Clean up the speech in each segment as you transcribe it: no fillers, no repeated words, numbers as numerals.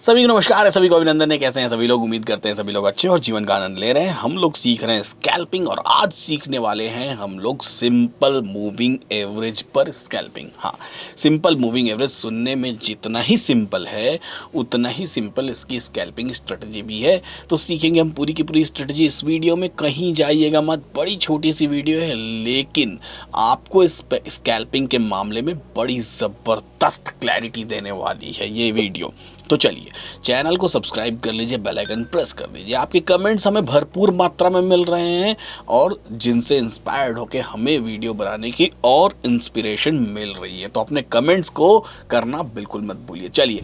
सभी को नमस्कार है, सभी को अभिनंदन है। कैसे हैं सभी लोग? उम्मीद करते हैं सभी लोग अच्छे और जीवन का आनंद ले रहे हैं। हम लोग सीख रहे हैं स्कैल्पिंग और आज सीखने वाले हैं हम लोग सिंपल मूविंग एवरेज पर स्कैल्पिंग। हाँ, सिंपल मूविंग एवरेज सुनने में जितना ही सिंपल है उतना ही सिंपल इसकी स्कैल्पिंग स्ट्रेटजी भी है। तो सीखेंगे हम पूरी की पूरी स्ट्रेटजी इस वीडियो में। कहीं जाइएगा मत, बड़ी छोटी सी वीडियो है लेकिन आपको इस स्कैल्पिंग के मामले में बड़ी ज़बरदस्त क्लैरिटी देने वाली है ये वीडियो। तो चलिए चैनल को सब्सक्राइब कर लीजिए, बेल आइकन प्रेस कर दीजिए। आपके कमेंट्स हमें भरपूर मात्रा में मिल रहे हैं और जिनसे इंस्पायर्ड होकर हमें वीडियो बनाने की और इंस्पिरेशन मिल रही है। तो अपने कमेंट्स को करना बिल्कुल मत भूलिए। चलिए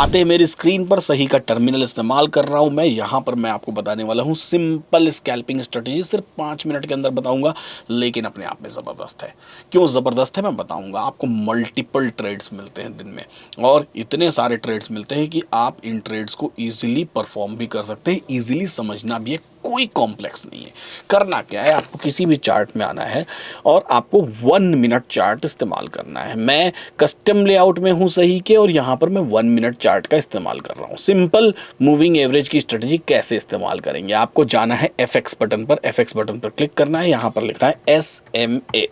आते हैं मेरी स्क्रीन पर। सही का टर्मिनल इस्तेमाल कर रहा हूं मैं। यहाँ पर मैं आपको बताने वाला हूँ सिंपल स्कैल्पिंग स्ट्रेटजी। सिर्फ 5 मिनट के अंदर बताऊंगा लेकिन अपने आप में ज़बरदस्त है। क्यों ज़बरदस्त है मैं बताऊंगा। आपको मल्टीपल ट्रेड्स मिलते हैं दिन में और इतने सारे ट्रेड्स मिलते हैं कि आप इन ट्रेड्स को ईजिली परफॉर्म भी कर सकते हैं। ईजिली समझना भी है, कोई कॉम्प्लेक्स नहीं है। करना क्या है, आपको किसी भी चार्ट में आना है और आपको 1 मिनट चार्ट इस्तेमाल करना है। मैं कस्टम लेआउट में हूं सही के और यहाँ पर मैं 1 मिनट चार्ट का इस्तेमाल कर रहा हूँ। सिंपल मूविंग एवरेज की स्ट्रेटजी कैसे इस्तेमाल करेंगे, आपको जाना है FX बटन पर। FX बटन पर क्लिक करना है, यहाँ पर लिखना है SMA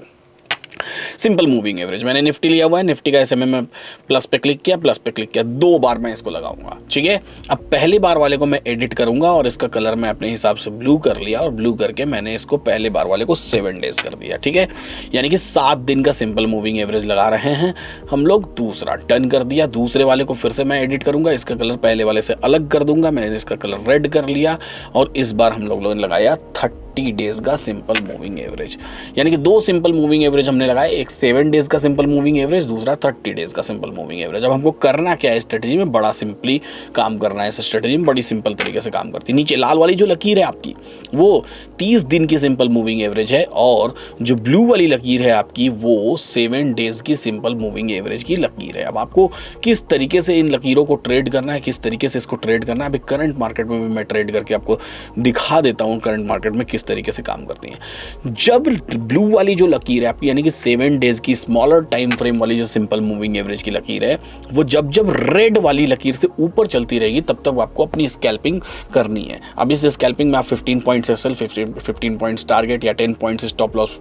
सिंपल मूविंग एवरेज। मैंने निफ्टी लिया हुआ है, निफ्टी का SMA में प्लस पे क्लिक किया, प्लस पे क्लिक किया। 2 बार मैं इसको लगाऊंगा, ठीक है। अब पहली बार वाले को मैं एडिट करूंगा और इसका कलर मैं अपने हिसाब से ब्लू कर लिया और ब्लू करके मैंने इसको पहले बार वाले को 7 डेज कर दिया, ठीक है। यानी कि 7 दिन का सिंपल मूविंग एवरेज लगा रहे हैं हम लोग। दूसरा टर्न कर दिया, दूसरे वाले को फिर से मैं एडिट करूंगा, इसका कलर पहले वाले से अलग कर दूंगा। मैंने इसका कलर रेड कर लिया और इस बार हम लोगों ने लगाया 30 डेज का सिंपल मूविंग एवरेज। यानी कि 2 सिंपल मूविंग एवरेज हमने लगाए, एक 7 डेज का सिंपल मूविंग एवरेज, दूसरा 30 डेज का सिंपल मूविंग एवरेज। अब हमको करना क्या है स्ट्रेटजी में, बड़ा सिंपली काम करना है। इस स्ट्रेटजी में बड़ी सिंपल तरीके से काम करती है। नीचे लाल वाली जो लकीर है आपकी वो 30 दिन की सिंपल मूविंग एवरेज है और जो ब्लू वाली लकीर है आपकी वो 7 डेज की सिंपल मूविंग एवरेज की लकीर है। अब आपको किस तरीके से इन लकीरों को ट्रेड करना है, किस तरीके से इसको ट्रेड करना है, अभी करंट मार्केट में भी मैं ट्रेड करके आपको दिखा देता हूँ करंट मार्केट में किस तरीके से काम करती हैं। जब ब्लू वाली जो लकीर है आपकी यानी कि 7 डेज की स्मॉलर टाइम फ्रेम वाली जो सिंपल मूविंग एवरेज की लकीर है वो जब जब रेड वाली लकीर से ऊपर चलती रहेगी तब तक आपको अपनी स्कैल्पिंग करनी है। अब इस स्कैल्पिंग में आप 15 पॉइंट्स एसएल, 15 पॉइंट्स टारगेट या 10 points stop loss,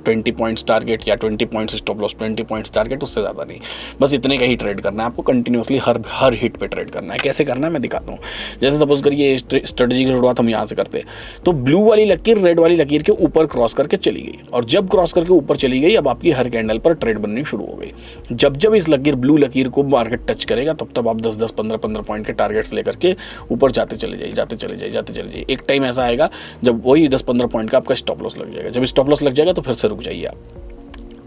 20 points target या 20 points stop loss, 20 points target, उससे ज़्यादा नहीं। बस इतने का ही ट्रेड करना है आपको। कंटिन्यूसली हर हिट पे ट्रेड करना है। कैसे करना है मैं दिखाता हूँ। जैसे सपोज करिए स्ट्रेटजी की शुरुआत हम यहाँ से करते हैं तो ब्लू वाली लकीर रेड वाली लकीर के ऊपर क्रॉस करके चली गई और जब क्रॉस करके ऊपर चली गई अब आपकी हर कैंडल पर ट्रेड बननी शुरू हो गई। जब जब इस लकीर ब्लू लकीर को मार्केट टच करेगा तब तब आप 10-10, 15-15 पॉइंट के टारगेट्स लेकर के ऊपर जाते चले जाइए। एक टाइम ऐसा आएगा जब वही 10-15 पॉइंट का आपका स्टॉप लॉस लग जाएगा। जब स्टॉप लॉस लग जाएगा तो फिर से रुक जाइए आप।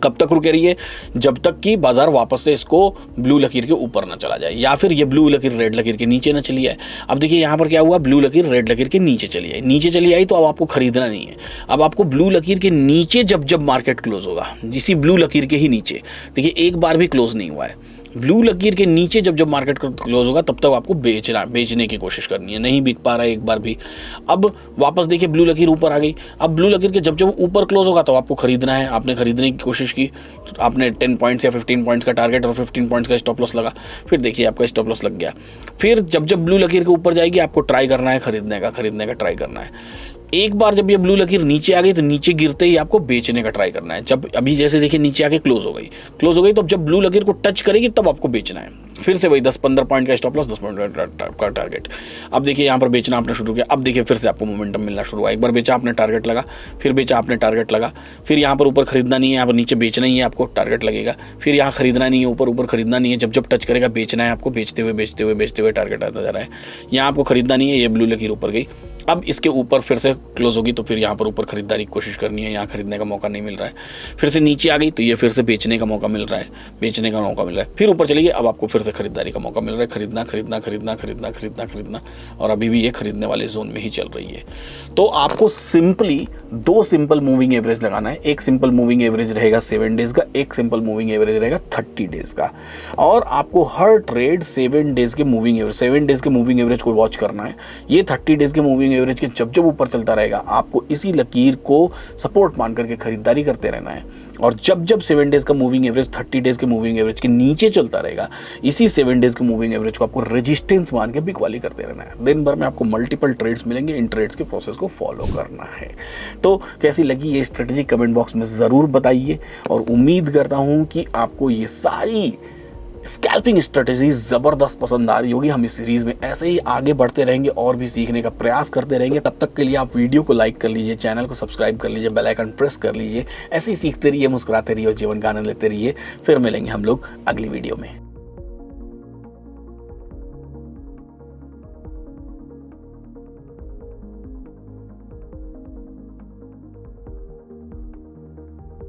कब तक रुके रहिए? जब तक कि बाजार वापस से इसको ब्लू लकीर के ऊपर ना चला जाए या फिर ये ब्लू लकीर रेड लकीर के नीचे ना चली आए। अब देखिए यहाँ पर क्या हुआ, ब्लू लकीर रेड लकीर के नीचे चली आई। नीचे चली आई तो अब आपको खरीदना नहीं है। अब आपको ब्लू लकीर के नीचे जब जब मार्केट क्लोज होगा, इसी ब्लू लकीर के ही नीचे, देखिए एक बार भी क्लोज नहीं हुआ है, ब्लू लकीर के नीचे जब जब मार्केट क्लोज होगा तब तक आपको बेचने की कोशिश करनी है। नहीं बिक पा रहा है एक बार भी। अब वापस देखिए ब्लू लकीर ऊपर आ गई। अब ब्लू लकीर के जब जब ऊपर क्लोज होगा तो आपको खरीदना है। आपने खरीदने की कोशिश की, आपने 10 पॉइंट्स या 15 पॉइंट्स का टारगेट और 15 पॉइंट्स का स्टॉप लॉस लगा। फिर देखिए आपका स्टॉप लॉस लग गया। फिर जब जब ब्लू लकीर के ऊपर जाएगी आपको ट्राई करना है खरीदने का ट्राई करना है। एक बार जब ये ब्लू लकीर नीचे आ गई तो नीचे गिरते ही आपको बेचने का ट्राई करना है। जब अभी जैसे देखिए नीचे आके क्लोज हो गई तो जब ब्लू लकीर को टच करेगी तब आपको बेचना है। फिर से वही 10-15 पॉइंट का स्टॉप लॉस, 10 पॉइंट का टारगेट। अब देखिए यहाँ पर बेचना आपने शुरू किया। अब देखिए फिर से आपको मोमेंटम मिलना शुरू हुआ। एक बार बेचा आपने, टारगेट लगा, फिर बेचा आपने, टारगेट लगा। फिर यहाँ पर ऊपर खरीदना नहीं है, यहाँ पर नीचे बेचना ही है आपको, टारगेट लगेगा। फिर यहाँ खरीदना नहीं है, ऊपर खरीदना नहीं है। जब जब टच करेगा बेचना है आपको, बेचते हुए टारगेट आता जा रहा है। यहाँ आपको खरीदना नहीं है, ये ब्लू लकीर ऊपर गई। अब इसके ऊपर फिर से क्लोज होगी तो फिर यहाँ पर ऊपर खरीदारी की कोशिश करनी है। यहाँ खरीदने का मौका नहीं मिल रहा है। फिर से नीचे आ गई तो ये फिर से बेचने का मौका मिल रहा है। फिर ऊपर चली गई, अब आपको फिर से खरीदारी का मौका मिल रहा है। खरीदना और अभी भी ये खरीदने वाले जोन में ही चल रही है। तो आपको सिंपली 2 सिंपल मूविंग एवरेज लगाना है। एक सिंपल मूविंग एवरेज रहेगा 7 डेज का, एक सिंपल मूविंग एवरेज रहेगा 30 डेज का। और आपको हर ट्रेड 7 डेज के मूविंग एवरेज को वॉच करना है। ये 30 डेज के मूविंग एवरेज के जब जब ऊपर चलता रहेगा आपको इसी लकीर को सपोर्ट मान करके खरीदारी करते रहना है। और जब जब 7 डेज का मूविंग एवरेज 30 डेज के मूविंग एवरेज के नीचे चलता रहेगा, इसी इसी 7 डेज के मूविंग एवरेज को आपको रेजिस्टेंस मान के बिकवाली करते रहना है। दिन भर में आपको मल्टीपल ट्रेड्स मिलेंगे, इन ट्रेड्स के प्रोसेस को फॉलो करना है। तो कैसी लगी ये स्ट्रेटजी कमेंट बॉक्स में ज़रूर बताइए, और उम्मीद करता हूँ कि आपको ये सारी स्कैल्पिंग स्ट्रेटजी ज़बरदस्त पसंद आ रही होगी। हम इस सीरीज़ में ऐसे ही आगे बढ़ते रहेंगे और भी सीखने का प्रयास करते रहेंगे। तब तक के लिए आप वीडियो को लाइक कर लीजिए, चैनल को सब्सक्राइब कर लीजिए, बेल आइकन प्रेस कर लीजिए। ऐसे ही सीखते रहिए, मुस्कुराते रहिए और जीवन का आनंद लेते रहिए। फिर मिलेंगे हम लोग अगली वीडियो में।